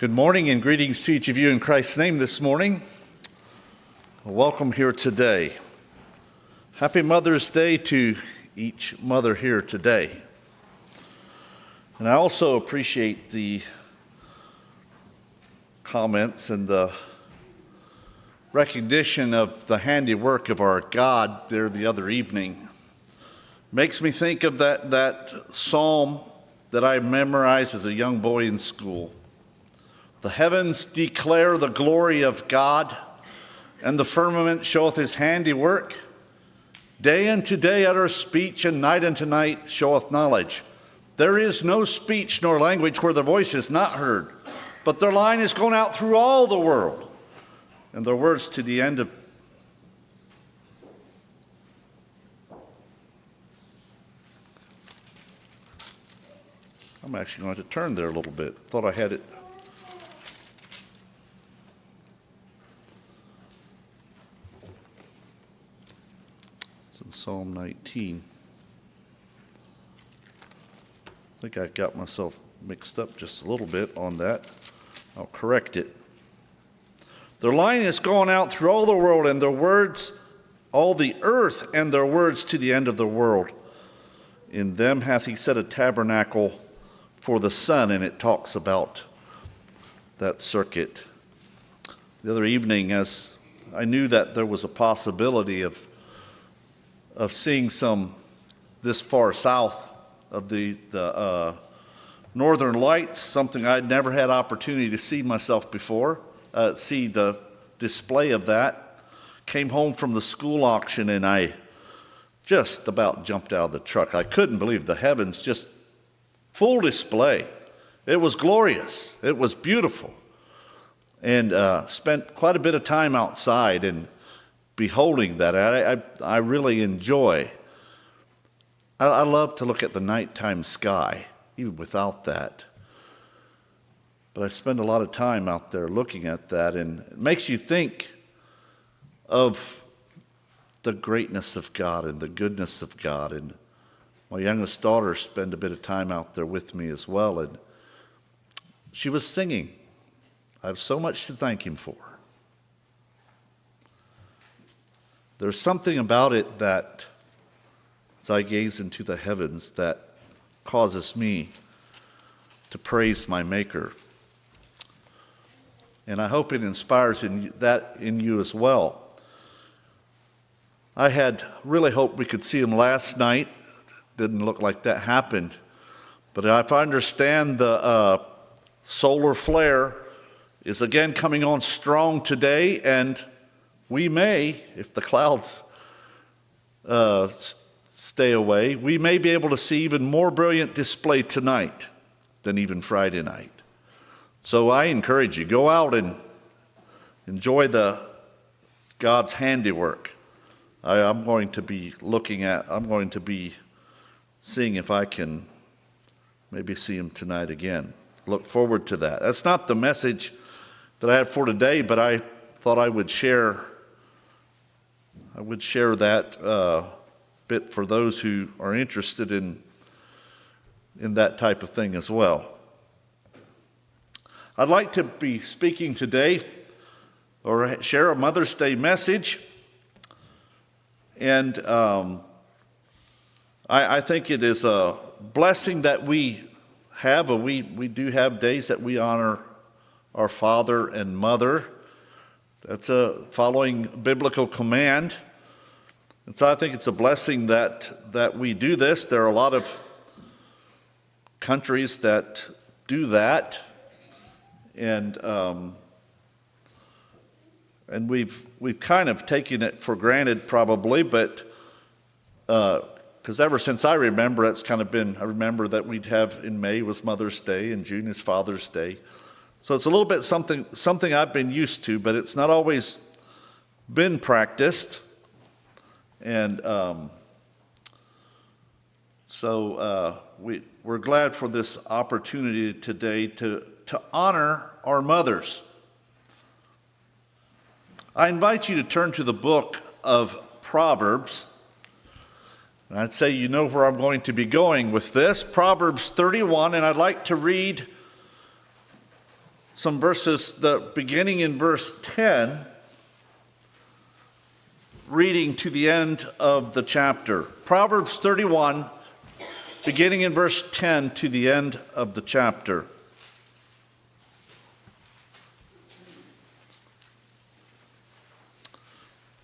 Good morning and greetings to each of you in Christ's name this morning. Welcome here today. Happy Mother's Day to each mother here today. And I also appreciate the comments and the recognition of the handiwork of our God there the other evening. Makes me think of that psalm that I memorized as a young boy in school. The heavens declare the glory of God, and the firmament showeth his handiwork. Day unto day uttereth speech, and night unto night showeth knowledge. There is no speech nor language where their voice is not heard, but their line is gone out through all the world, and their words to the end of. I'm actually going to turn there a little bit. Thought I had it. Psalm 19. I think I got myself mixed up just a little bit on that. I'll correct it. Their line is gone out through all the world, and their words, all the earth, and their words to the end of the world. In them hath he set a tabernacle for the sun, and it talks about that circuit. The other evening, as I knew that there was a possibility of seeing some this far south of the northern lights, something I'd never had opportunity to see myself before, see the display of that. Came home from the school auction and I just about jumped out of the truck. I couldn't believe the heavens, just full display. It was glorious. It was beautiful. And spent quite a bit of time outside and beholding that. I really enjoy. I love to look at the nighttime sky, even without that. But I spend a lot of time out there looking at that, and it makes you think of the greatness of God and the goodness of God. And my youngest daughter spent a bit of time out there with me as well, and she was singing. I have so much to thank him for. There's something about it that, as I gaze into the heavens, that causes me to praise my Maker. And I hope it inspires that in you as well. I had really hoped we could see him last night. Didn't look like that happened. But if I understand, the solar flare is again coming on strong today, and we may, if the clouds stay away, we may be able to see even more brilliant display tonight than even Friday night. So I encourage you, go out and enjoy God's handiwork. I'm going to be seeing if I can maybe see him tonight again. Look forward to that. That's not the message that I had for today, but I thought I would share that bit for those who are interested in that type of thing as well. I'd like to be speaking today or share a Mother's Day message. And I think it is a blessing that we have. We do have days that we honor our father and mother. That's a following biblical command. And so I think it's a blessing that we do this. There are a lot of countries that do that. And we've kind of taken it for granted probably, but because ever since I remember, it's kind of been, I remember that we'd have in May was Mother's Day and June is Father's Day. So it's a little bit something I've been used to, but it's not always been practiced. And so we're glad for this opportunity today to honor our mothers. I invite you to turn to the book of Proverbs. And I'd say you know where I'm going to be going with this. Proverbs 31, and I'd like to read some verses, beginning in verse 10, reading to the end of the chapter. Proverbs 31, beginning in verse 10 to the end of the chapter.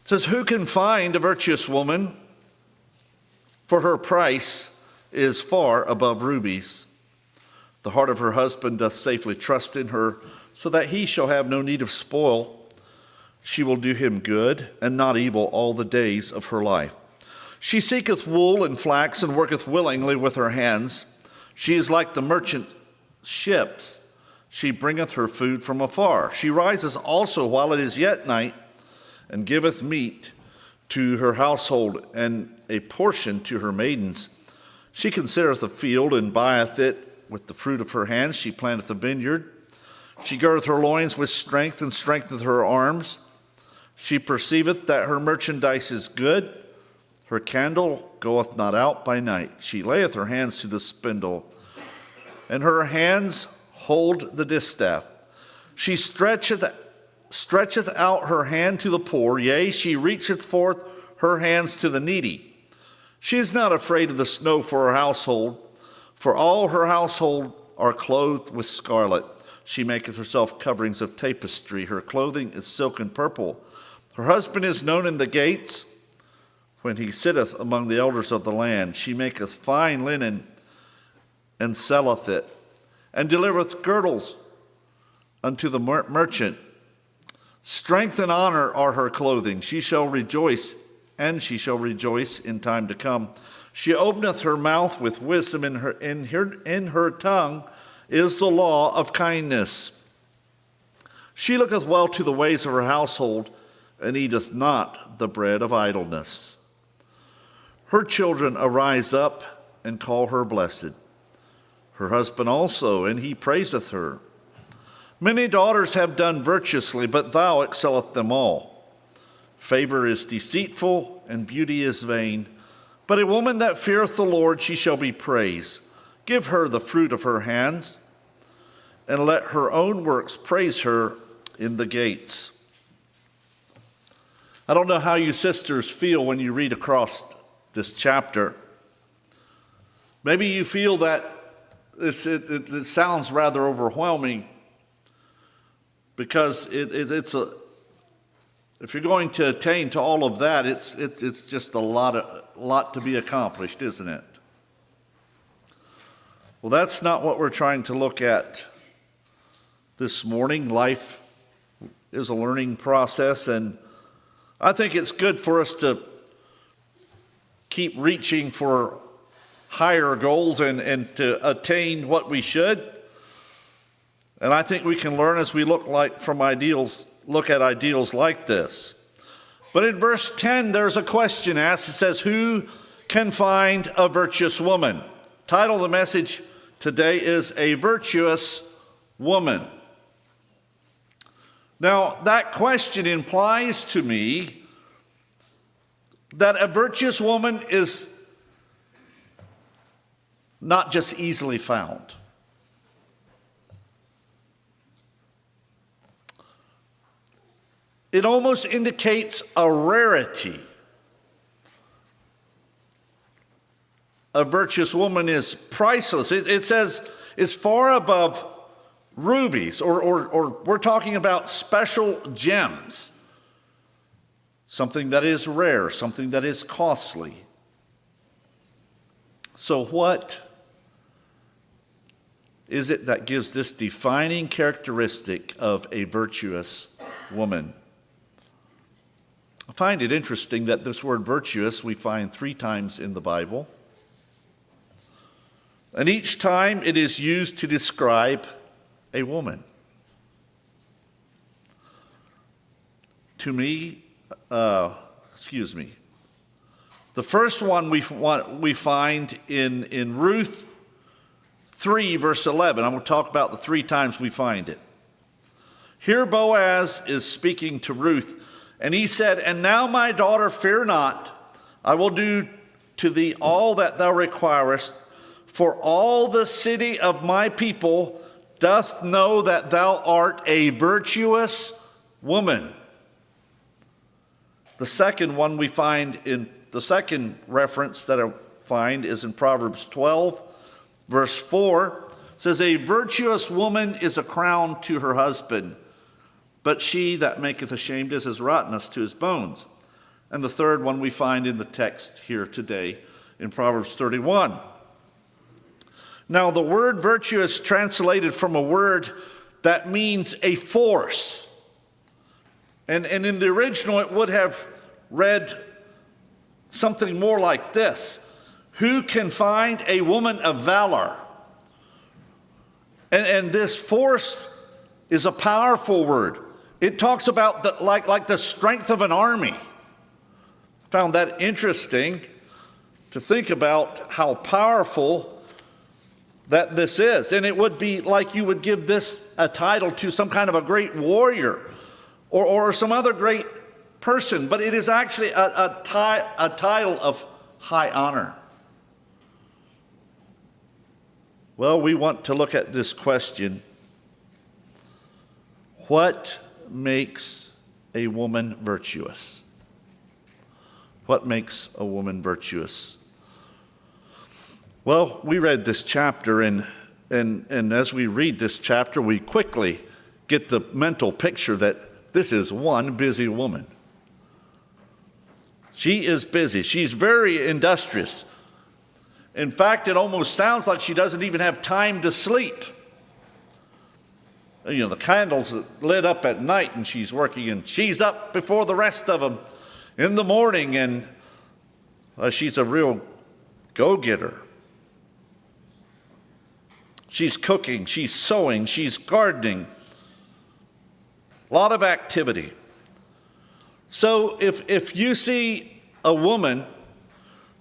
It says, "Who can find a virtuous woman? For her price is far above rubies. The heart of her husband doth safely trust in her, so that he shall have no need of spoil. She will do him good and not evil all the days of her life. She seeketh wool and flax, and worketh willingly with her hands. She is like the merchant ships. She bringeth her food from afar. She rises also while it is yet night, and giveth meat to her household, and a portion to her maidens. She considereth a field, and buyeth it with the fruit of her hands. She planteth a vineyard. She girdeth her loins with strength, and strengtheneth her arms. She perceiveth that her merchandise is good. Her candle goeth not out by night. She layeth her hands to the spindle, and her hands hold the distaff. She stretcheth out her hand to the poor, yea, she reacheth forth her hands to the needy. She is not afraid of the snow for her household, for all her household are clothed with scarlet. She maketh herself coverings of tapestry. Her clothing is silk and purple. Her husband is known in the gates, when he sitteth among the elders of the land. She maketh fine linen, and selleth it, and delivereth girdles unto the merchant. Strength and honor are her clothing. She shall rejoice, and she shall rejoice in time to come. She openeth her mouth with wisdom. In her tongue is the law of kindness. She looketh well to the ways of her household, and eateth not the bread of idleness. Her children arise up and call her blessed. Her husband also, and he praiseth her. Many daughters have done virtuously, but thou excelleth them all. Favor is deceitful, and beauty is vain. But a woman that feareth the Lord, she shall be praised. Give her the fruit of her hands, and let her own works praise her in the gates." I don't know how you sisters feel when you read across this chapter. Maybe you feel that it sounds rather overwhelming, because it's if you're going to attain to all of that, it's just a lot to be accomplished, isn't it? Well, that's not what we're trying to look at this morning. Life is a learning process, and I think it's good for us to keep reaching for higher goals and to attain what we should. And I think we can learn as we look at ideals like this. But in verse 10, there's a question asked. It says, "Who can find a virtuous woman?" Title of the message today is "A Virtuous Woman." Now, that question implies to me that a virtuous woman is not just easily found. It almost indicates a rarity. A virtuous woman is priceless. It says it's far above rubies, or we're talking about special gems. Something that is rare, something that is costly. So what is it that gives this defining characteristic of a virtuous woman? I find it interesting that this word virtuous we find 3 times in the Bible. And each time it is used to describe a woman. To me, the first one we find in Ruth 3, verse 11. I'm going to talk about the 3 times we find it. Here Boaz is speaking to Ruth, and he said, "And now, my daughter, fear not. I will do to thee all that thou requirest, for all the city of my people doth know that thou art a virtuous woman. The second one we find in the second reference that I find is in Proverbs 12, verse 4. It says, a virtuous woman is a crown to her husband, but she that maketh ashamed is as rottenness to his bones. And the third one we find in the text here today in Proverbs 31. Now, the word virtue is translated from a word that means a force. And in the original, it would have read something more like this. Who can find a woman of valor? And this force is a powerful word. It talks about like the strength of an army. I found that interesting to think about how powerful that this is. And it would be like you would give this a title to some kind of a great warrior or some other great person, but it is actually a title of high honor. Well, we want to look at this question. What makes a woman virtuous? What makes a woman virtuous? Well, we read this chapter, and as we read this chapter, we quickly get the mental picture that this is one busy woman. She is busy. She's very industrious. In fact, it almost sounds like she doesn't even have time to sleep. You know, the candles lit up at night and she's working, and she's up before the rest of them in the morning, and she's a real go-getter. She's cooking, she's sewing, she's gardening. A lot of activity. So if you see a woman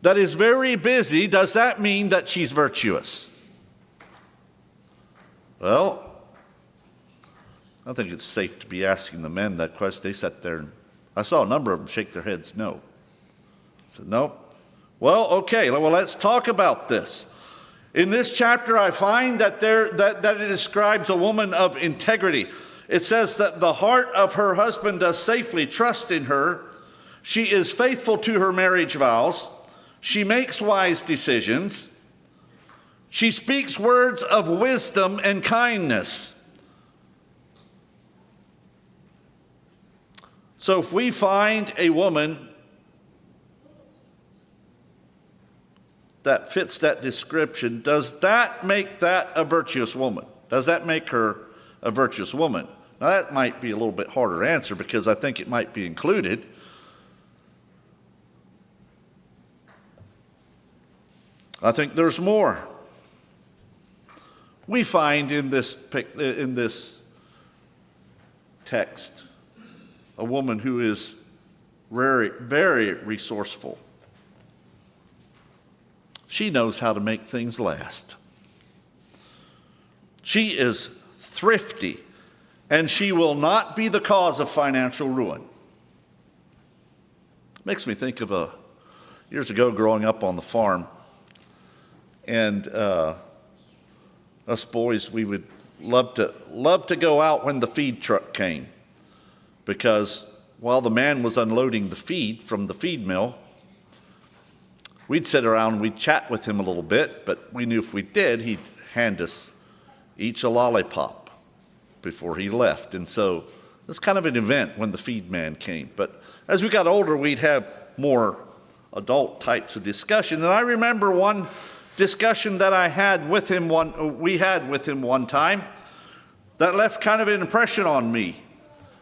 that is very busy, does that mean that she's virtuous? Well, I think it's safe to be asking the men that question. They sat there, and I saw a number of them shake their heads no. I said, no. Well, okay, well, let's talk about this. In this chapter, I find that it describes a woman of integrity. It says that the heart of her husband does safely trust in her. She is faithful to her marriage vows. She makes wise decisions. She speaks words of wisdom and kindness. So if we find a woman that fits that description, does that make that a virtuous woman? Does that make her a virtuous woman? Now that might be a little bit harder to answer because I think it might be included. I think there's more. We find in this text a woman who is very, very resourceful. She knows how to make things last. She is thrifty, and she will not be the cause of financial ruin. Makes me think of years ago growing up on the farm, and us boys, we would love to go out when the feed truck came, because while the man was unloading the feed from the feed mill, we'd sit around and we'd chat with him a little bit, but we knew if we did, he'd hand us each a lollipop before he left. And so it was kind of an event when the feed man came. But as we got older, we'd have more adult types of discussion. And I remember one discussion that we had with him one time that left kind of an impression on me.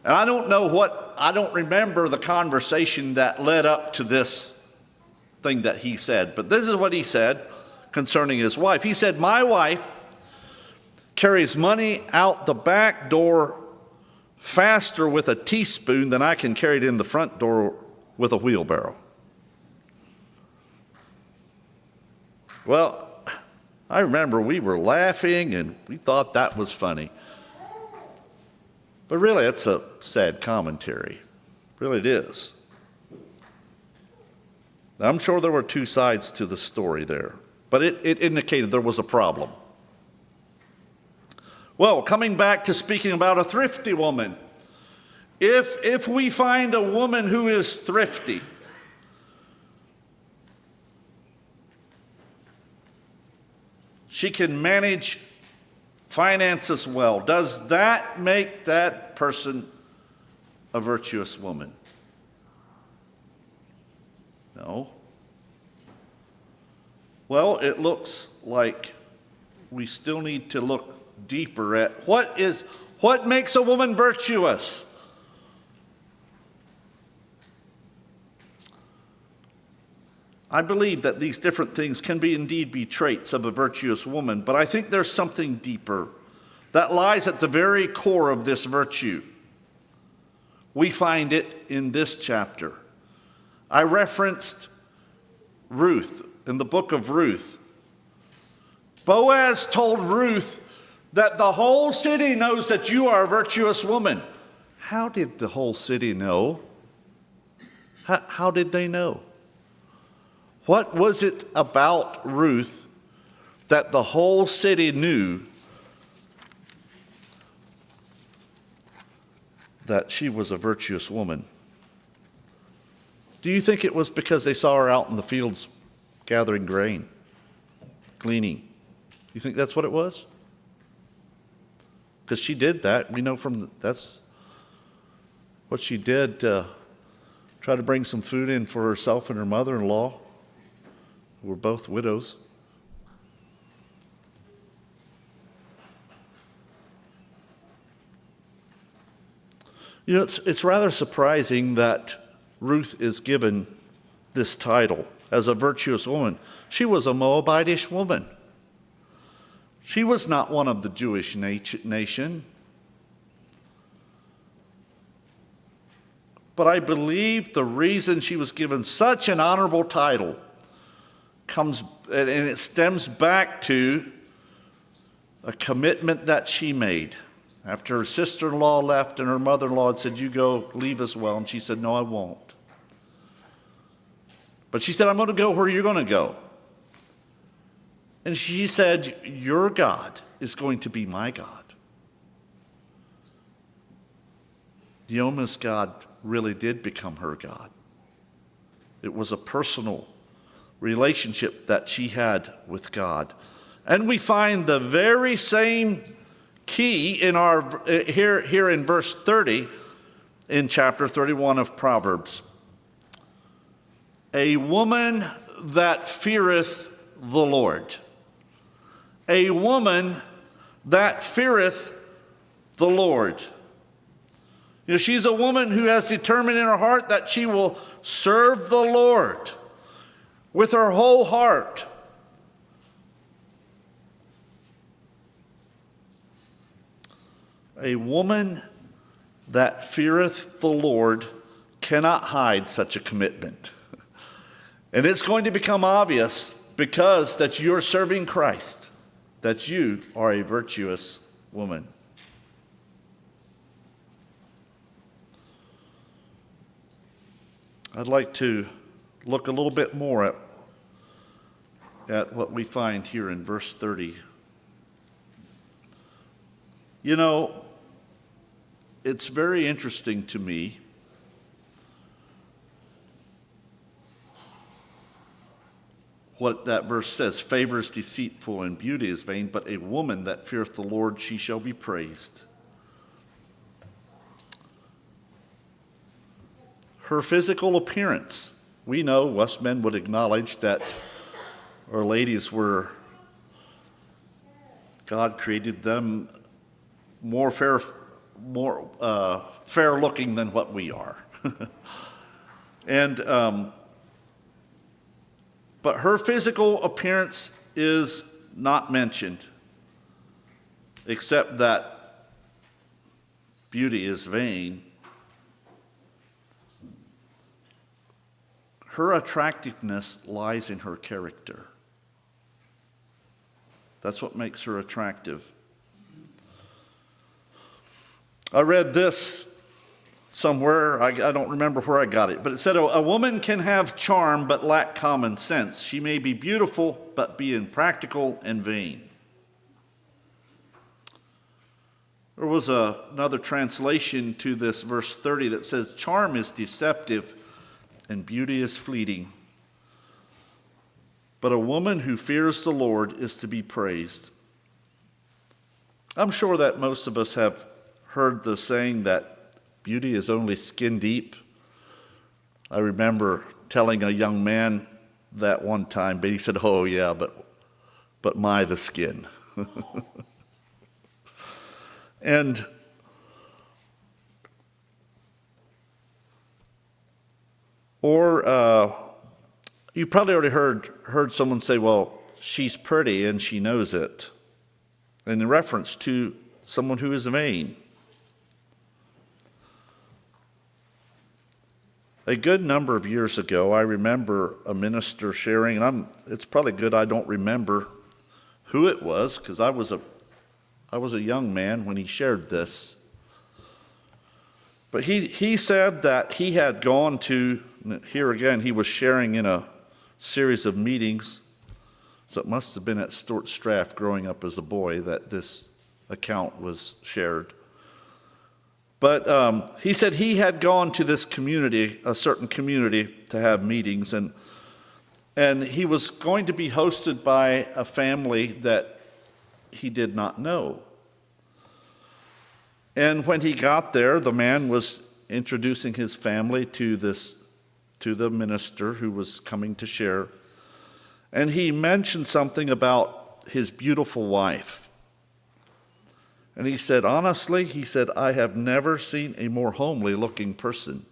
And I don't remember the conversation that led up to this thing that he said, but this is what he said concerning his wife. He said, my wife carries money out the back door faster with a teaspoon than I can carry it in the front door with a wheelbarrow. Well, I remember we were laughing and we thought that was funny. But really, it's a sad commentary. Really, it is. I'm sure there were two sides to the story there, but it indicated there was a problem. Well, coming back to speaking about a thrifty woman, if we find a woman who is thrifty, she can manage finances well, does that make that person a virtuous woman? No. Well, it looks like we still need to look deeper at what makes a woman virtuous. I believe that these different things can indeed be traits of a virtuous woman, but I think there's something deeper that lies at the very core of this virtue. We find it in this chapter. I referenced Ruth in the book of Ruth. Boaz told Ruth that the whole city knows that you are a virtuous woman. How did the whole city know? How did they know? What was it about Ruth that the whole city knew that she was a virtuous woman? Do you think it was because they saw her out in the fields gathering grain, gleaning? Do you think that's what it was? Because she did that. We know that's what she did, try to bring some food in for herself and her mother-in-law, who were both widows. You know, it's rather surprising that Ruth is given this title as a virtuous woman. She was a Moabitish woman. She was not one of the Jewish nation. But I believe the reason she was given such an honorable title and it stems back to a commitment that she made. After her sister-in-law left and her mother-in-law had said, "You go, leave as well." And she said, "No, I won't." But she said, "I'm going to go where you're going to go." And she said, "Your God is going to be my God." Naomi's God really did become her God. It was a personal relationship that she had with God. And we find the very same key in here in verse 30 in chapter 31 of Proverbs. A woman that feareth the Lord. A woman that feareth the Lord. You know, she's a woman who has determined in her heart that she will serve the Lord with her whole heart. A woman that feareth the Lord cannot hide such a commitment. And it's going to become obvious because that you're serving Christ, that you are a virtuous woman. I'd like to look a little bit more at what we find here in verse 30. You know, it's very interesting to me what that verse says. Favor is deceitful and beauty is vain, but a woman that feareth the Lord, she shall be praised. Her physical appearance. We know, us men would acknowledge that our ladies were, God created them more fair looking than what we are. But her physical appearance is not mentioned, except that beauty is vain. Her attractiveness lies in her character. That's what makes her attractive. I read this somewhere, I don't remember where I got it, but it said, "A woman can have charm but lack common sense. She may be beautiful but be impractical and vain." There was another translation to this verse 30 that says, charm is deceptive and beauty is fleeting, but a woman who fears the Lord is to be praised. I'm sure that most of us have heard the saying that beauty is only skin deep. I remember telling a young man that one time, but he said, oh yeah, but my the skin. And you probably already heard someone say, well, she's pretty and she knows it, in reference to someone who is vain. A good number of years ago, I remember a minister sharing, and it's probably good I don't remember who it was, because I was a young man when he shared this. But he said that he had gone to, here again, he was sharing in a series of meetings, so it must have been at Stuart Straff growing up as a boy that this account was shared. But he said he had gone to this community, a certain community, to have meetings, and he was going to be hosted by a family that he did not know. And when he got there, the man was introducing his family to the minister who was coming to share, and he mentioned something about his beautiful wife. And he said, honestly, he said, I have never seen a more homely looking person.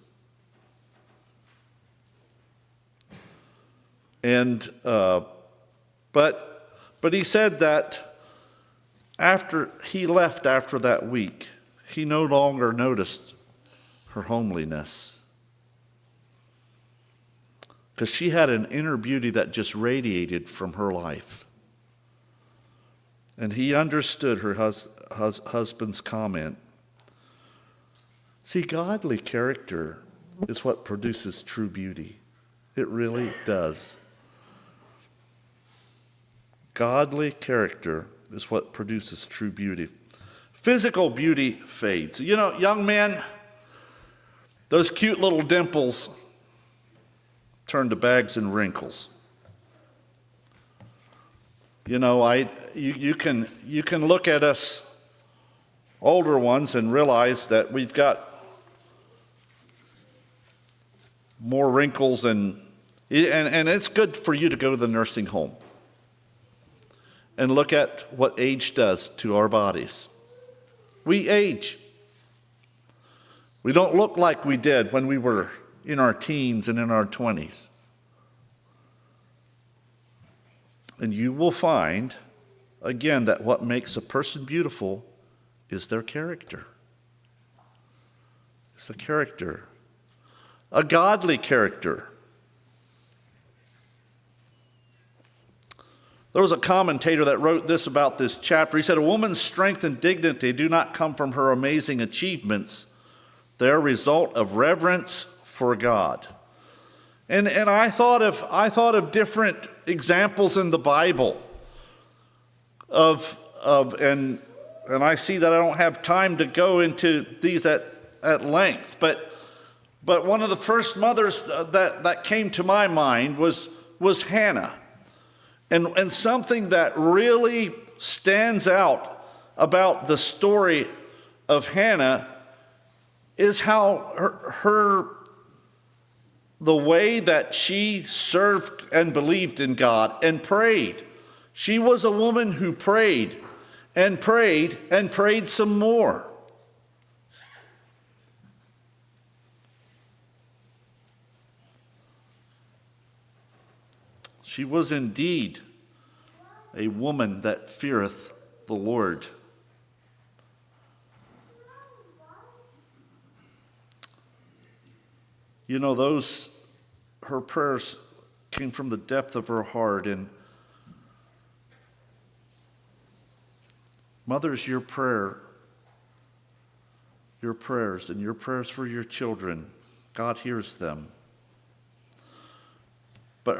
And, but he said that after he left after that week, he no longer noticed her homeliness, because she had an inner beauty that just radiated from her life. And he understood her husband's comment. See, godly character is what produces true beauty. It really does. Godly character is what produces true beauty. Physical beauty fades. You know, young men, those cute little dimples turn to bags and wrinkles. You know, you can look at us older ones and realize that we've got more wrinkles, and it's good for you to go to the nursing home and look at what age does to our bodies. We age. We don't look like we did when we were in our teens and in our 20s. And you will find, again, that what makes a person beautiful is their character. It's a character. A godly character. There was a commentator that wrote this about this chapter. He said, a woman's strength and dignity do not come from her amazing achievements. They're a result of reverence for God. And I thought of different examples in the Bible and I see that I don't have time to go into these at length, but one of the first mothers that came to my mind was Hannah. And something that really stands out about the story of Hannah is how the way that she served and believed in God and prayed. She was a woman who prayed and prayed and prayed some more. She was indeed a woman that feareth the Lord. You know, her prayers came from the depth of her heart. And mothers, your prayers and your prayers for your children, God hears them. But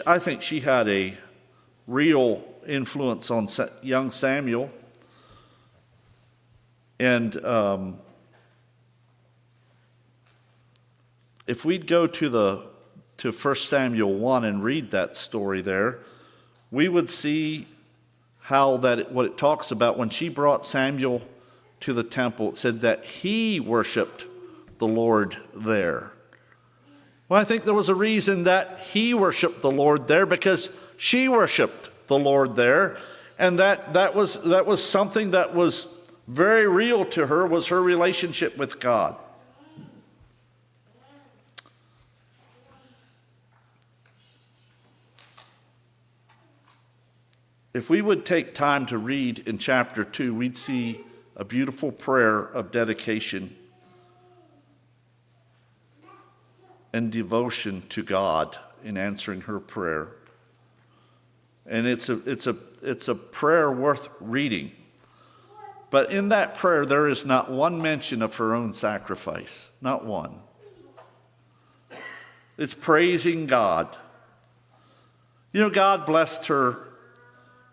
I think she had a real influence on young Samuel. And if we'd go to 1 Samuel 1 and read that story there, we would see how what it talks about when she brought Samuel to the temple. It said that he worshiped the Lord there. Well, I think there was a reason that he worshiped the Lord there, because she worshiped the Lord there, and that was something that was very real to her, was her relationship with God. If we would take time to read in chapter 2, we'd see a beautiful prayer of dedication and devotion to God in answering her prayer. And it's a prayer worth reading. But in that prayer, there is not one mention of her own sacrifice, not one. It's praising God. You know, God blessed her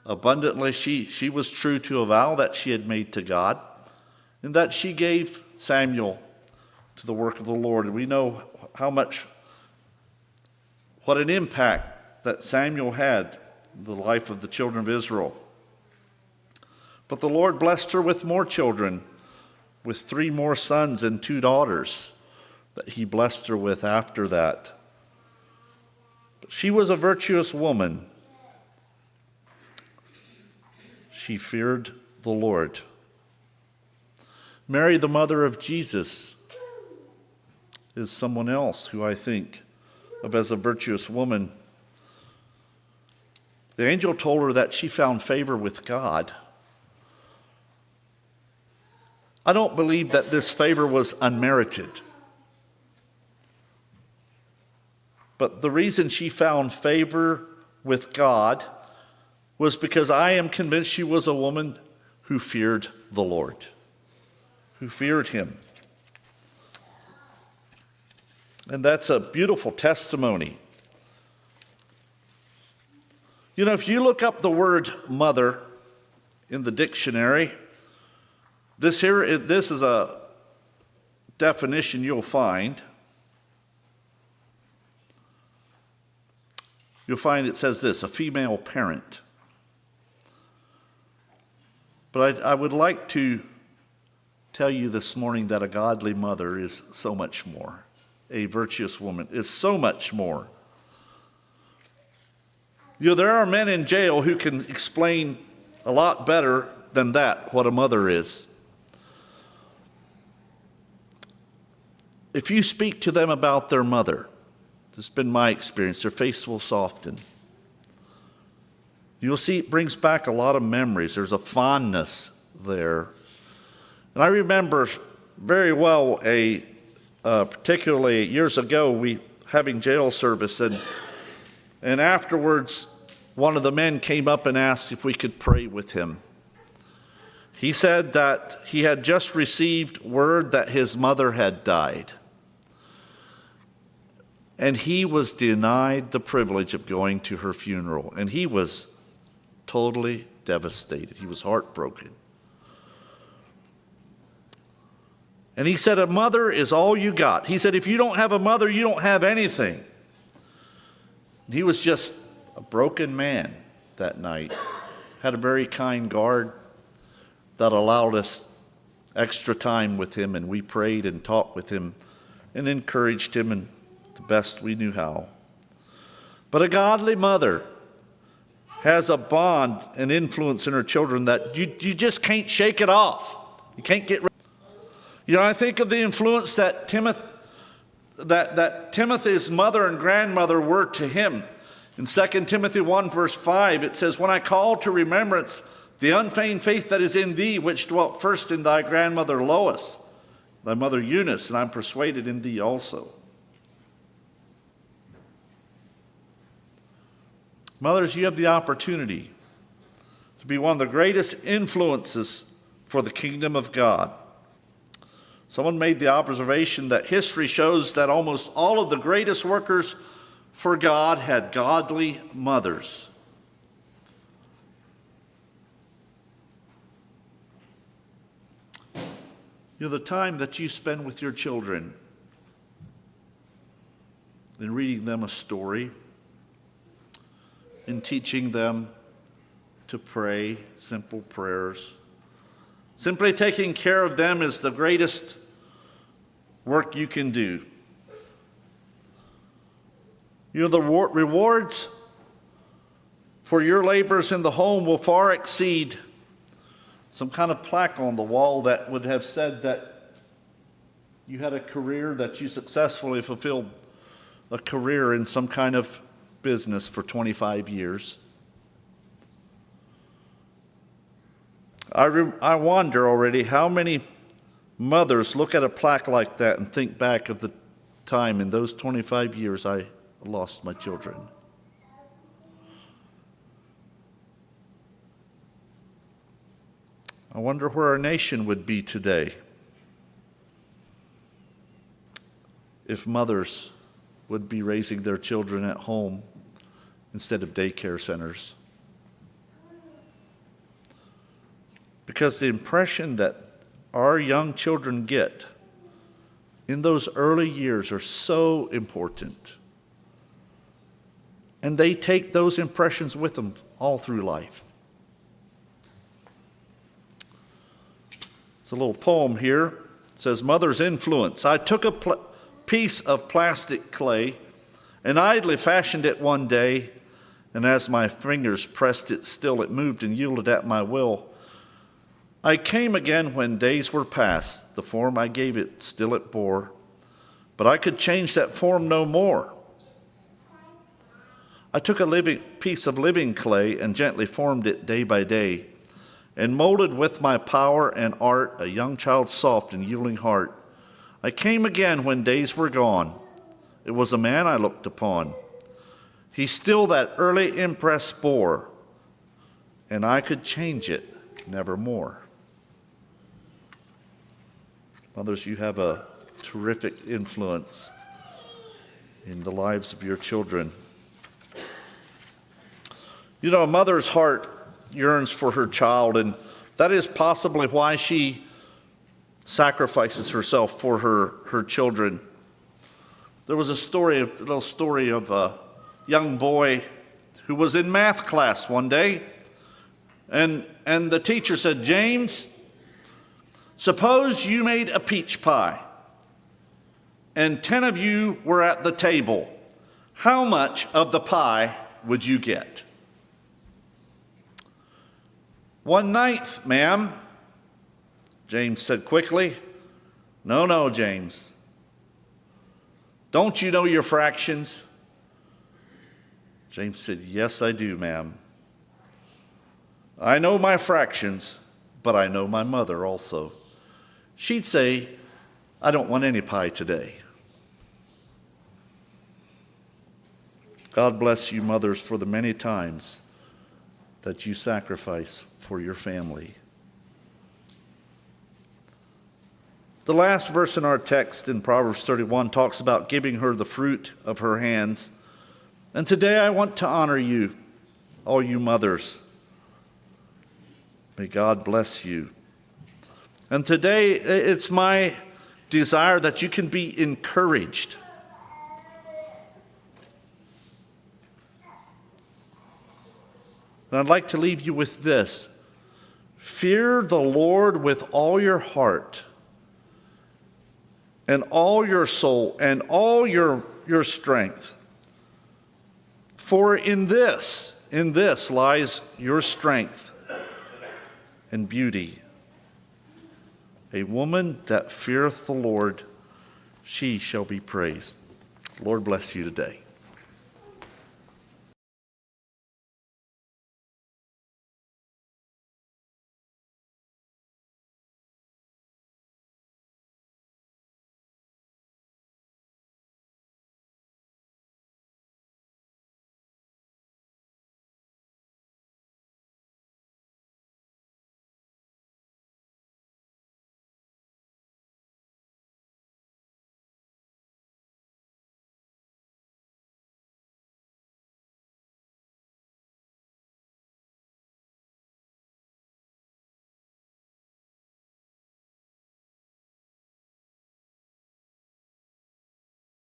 abundantly. She was true to a vow that she had made to God, and that she gave Samuel to the work of the Lord. And we know what an impact that Samuel had in the life of the children of Israel. But the Lord blessed her with more children, with 3 more sons and 2 daughters that he blessed her with after that. But she was a virtuous woman. She feared the Lord. Mary, the mother of Jesus, is someone else who I think of as a virtuous woman. The angel told her that she found favor with God. I don't believe that this favor was unmerited. But the reason she found favor with God was because I am convinced she was a woman who feared the Lord, who feared him. And that's a beautiful testimony. You know, if you look up the word mother in the dictionary, this is a definition you'll find. You'll find it says this: a female parent. But I would like to tell you this morning that a godly mother is so much more. A virtuous woman is so much more. You know, there are men in jail who can explain a lot better than that what a mother is. If you speak to them about their mother, this has been my experience, their face will soften. You'll see it brings back a lot of memories. There's a fondness there. And I remember very well, particularly years ago, we having jail service, and afterwards, one of the men came up and asked if we could pray with him. He said that he had just received word that his mother had died, and he was denied the privilege of going to her funeral, and he was totally devastated. He was heartbroken. And he said, a mother is all you got. He said, if you don't have a mother, you don't have anything. And he was just a broken man that night. Had a very kind guard that allowed us extra time with him, and we prayed and talked with him and encouraged him in the best we knew how. But a godly mother has a bond and influence in her children that you just can't shake it off. You can't get rid. You know, I think of the influence that Timothy's mother and grandmother were to him. In 2 Timothy 1, verse 5, it says, when I call to remembrance the unfeigned faith that is in thee, which dwelt first in thy grandmother Lois, thy mother Eunice, and I'm persuaded in thee also. Mothers, you have the opportunity to be one of the greatest influences for the kingdom of God. Someone made the observation that history shows that almost all of the greatest workers for God had godly mothers. The time that you spend with your children in reading them a story, in teaching them to pray simple prayers. Simply taking care of them is the greatest work you can do. The rewards for your labors in the home will far exceed some kind of plaque on the wall that would have said that you had a career, that you successfully fulfilled a career in some kind of business for 25 years. I wonder already how many mothers look at a plaque like that and think back of the time in those 25 years I lost my children. I wonder where our nation would be today if mothers would be raising their children at home instead of daycare centers. Because the impression that our young children get in those early years are so important. And they take those impressions with them all through life. It's a little poem here. It says, Mother's Influence. I took a piece of plastic clay and idly fashioned it one day, and as my fingers pressed it still, it moved and yielded at my will. I came again when days were past, the form I gave it still it bore, but I could change that form no more. I took a piece of living clay and gently formed it day by day, and molded with my power and art a young child's soft and yielding heart. I came again when days were gone. It was a man I looked upon. He still that early impress bore, and I could change it nevermore. Mothers, you have a terrific influence in the lives of your children. A mother's heart yearns for her child, and that is possibly why she sacrifices herself for her children. There was a little story of a young boy who was in math class one day, and the teacher said, James, suppose you made a peach pie, and 10 of you were at the table. How much of the pie would you get? 1/9, ma'am, James said quickly. No, James. Don't you know your fractions? James said, yes, I do, ma'am. I know my fractions, but I know my mother also. She'd say, I don't want any pie today. God bless you, mothers, for the many times that you sacrifice for your family. The last verse in our text in Proverbs 31 talks about giving her the fruit of her hands. And today I want to honor you, all you mothers. May God bless you. And today it's my desire that you can be encouraged. And I'd like to leave you with this. Fear the Lord with all your heart and all your soul and all your strength. For in this lies your strength and beauty. A woman that feareth the Lord, she shall be praised. Lord bless you today.